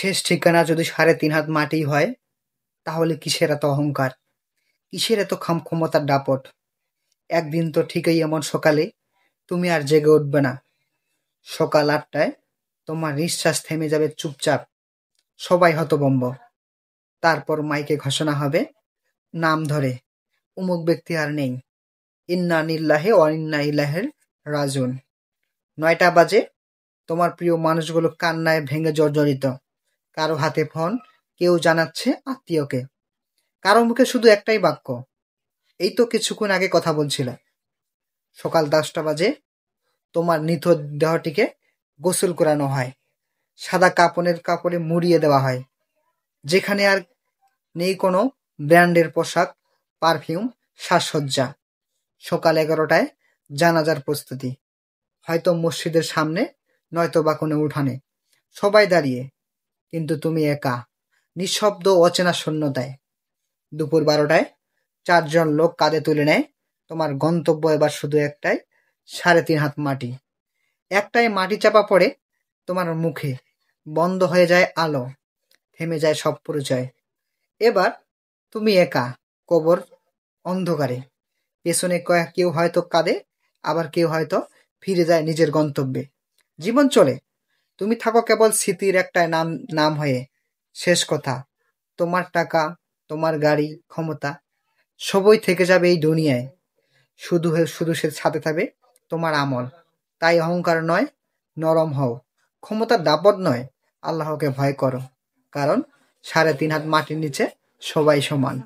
শেষ ঠিকানা যদি 3.5 হাত মাটি হয়, তাহলে কিসের এত অহংকার, কিসের এত ক্ষমতার দাপট? একদিন তো ঠিকই এমন সকালে তুমি আর জেগে উঠবে না। সকাল 8টায় তোমার নিঃশ্বাস থেমে যাবে চুপচাপ, সবাই হতভম্ব। তারপর মাইকে ঘোষণা হবে, নাম ধরে, অমুক ব্যক্তি আর নেই। ইন্না নিল্লাহি ওয়া ইন্না ইলাইহি রাজিউন। 9টা বাজে, তোমার প্রিয় মানুষগুলো কান্নায় ভেঙে জর্জরিত। কারো হাতে ফোন, কেউ জানাচ্ছে আত্মীয়কে, কারো মুখে শুধু একটাই বাক্য, এই তো কিছুক্ষণ আগে কথা বলছিল। সকাল 10টা বাজে, তোমার নিথর দেহটিকে গোসল করানো হয়, সাদা কাপড়ে মুড়িয়ে দেওয়া হয়, যেখানে আর নেই কোনো ব্র্যান্ডের পোশাক, পারফিউম, সাজসজ্জা। সকাল 11টায় জানাজার প্রস্তুতি, হয়তো মসজিদের সামনে, নয়তো বা কোনো উঠানে। সবাই দাঁড়িয়ে, কিন্তু তুমি একা, নিঃশব্দ, অচেনা শূন্যতায়। দুপুর 12টায় 4জন লোক কাঁধে তুলে নেয়। তোমার গন্তব্য এবার শুধু একটাই, 3.5 হাত মাটি। একটাই মাটি চাপা পড়ে তোমার মুখে, বন্ধ হয়ে যায় আলো, থেমে যায় সব পরিচয়। এবার তুমি একা, কবর অন্ধকারে। পেছনে কেউ হয়তো কাঁদে, আবার কেউ হয়তো ফিরে যায় নিজের গন্তব্যে। জীবন চলে, তুমি থাকো কেবল স্মৃতির একটা নাম নাম হয়ে। শেষ কথা, তোমার টাকা, তোমার গাড়ি, ক্ষমতা, সবই থেকে যাবে এই দুনিয়ায়। শুধু সে সাথে থাকবে তোমার আমল। তাই অহংকার নয়, নরম হও। ক্ষমতার দাপট নয়, আল্লাহকে ভয় করো। কারণ 3.5 হাত মাটির নিচে সবাই সমান।